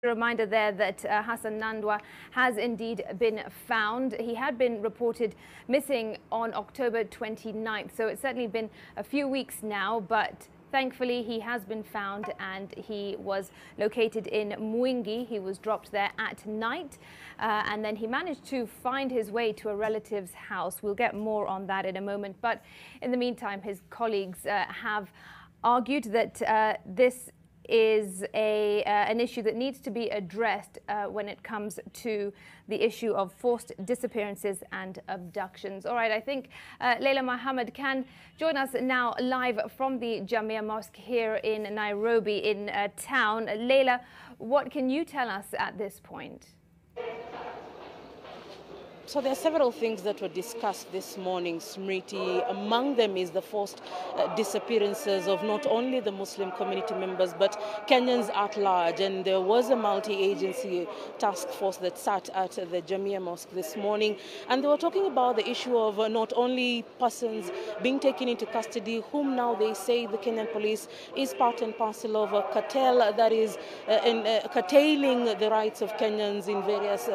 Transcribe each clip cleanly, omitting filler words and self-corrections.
Reminder there that Hassan Nandwa has indeed been found. He had been reported missing on October 29th, so it's certainly been a few weeks now, but thankfully he has been found and he was located in Mwingi. He was dropped there at night and then he managed to find his way to a relative's house. We'll get more on that in a moment, but in the meantime his colleagues have argued that this is an issue that needs to be addressed when it comes to the issue of forced disappearances and abductions. All right, I think Leila Mohammed can join us now live from the Jamia Mosque here in Nairobi in town. Leila, what can you tell us at this point? So there are several things that were discussed this morning, Smriti. Among them is the forced disappearances of not only the Muslim community members, but Kenyans at large. And there was a multi-agency task force that sat at the Jamia Mosque this morning. And they were talking about the issue of not only persons being taken into custody, whom now they say the Kenyan police is part and parcel of a cartel that is curtailing the rights of Kenyans in various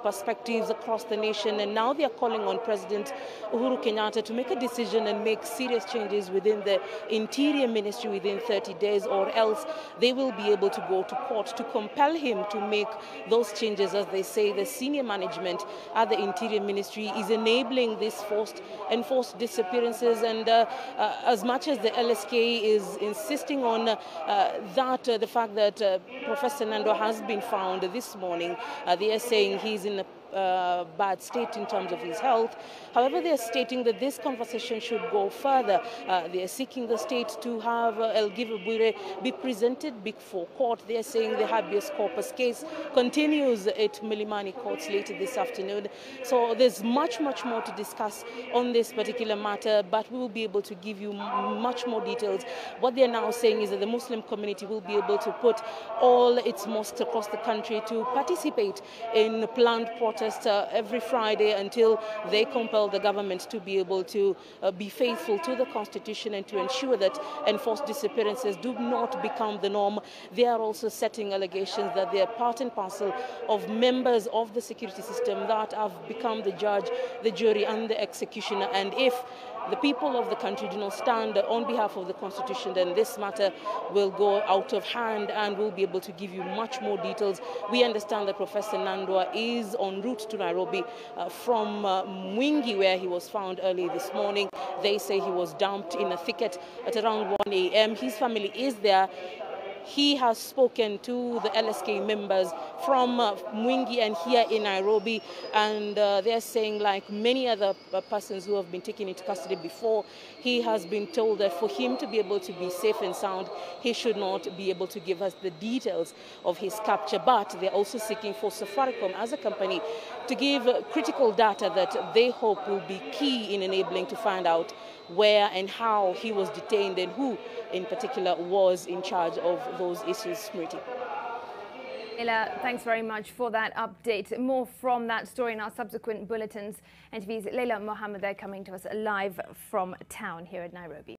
perspectives across the nation. And now they are calling on President Uhuru Kenyatta to make a decision and make serious changes within the Interior Ministry within 30 days, or else they will be able to go to court to compel him to make those changes. As they say, the senior management at the Interior Ministry is enabling these enforced disappearances. And as much as the LSK is insisting on the fact that Professor Nandwa has been found this morning, they are saying he's in a bad state in terms of his health. However, they are stating that this conversation should go further. They are seeking the state to have El Givabure be presented before court. They are saying the habeas corpus case continues at Milimani courts later this afternoon. So there's much more to discuss on this particular matter, but we will be able to give you much more details. What they are now saying is that the Muslim community will be able to put all its mosques across the country to participate in planned protests every Friday until they compel the government to be able to be faithful to the Constitution and to ensure that enforced disappearances do not become the norm. They are also setting allegations that they are part and parcel of members of the security system that have become the judge, the jury and the executioner. And if the people of the country do not stand on behalf of the Constitution, then this matter will go out of hand, and we'll be able to give you much more details. We understand that Professor Nandwa is en route to Nairobi from Mwingi, where he was found early this morning. They say he was dumped in a thicket at around 1 a.m. His family is there. He has spoken to the LSK members from Mwingi and here in Nairobi, and they're saying, like many other persons who have been taken into custody before, he has been told that for him to be able to be safe and sound, he should not be able to give us the details of his capture. But they're also seeking for Safaricom as a company to give critical data that they hope will be key in enabling to find out where and how he was detained and who in particular was in charge of those issues, Smriti. Leila, thanks very much for that update. More from that story in our subsequent bulletins. NTV's Leila Mohammed there coming to us live from town here at Nairobi.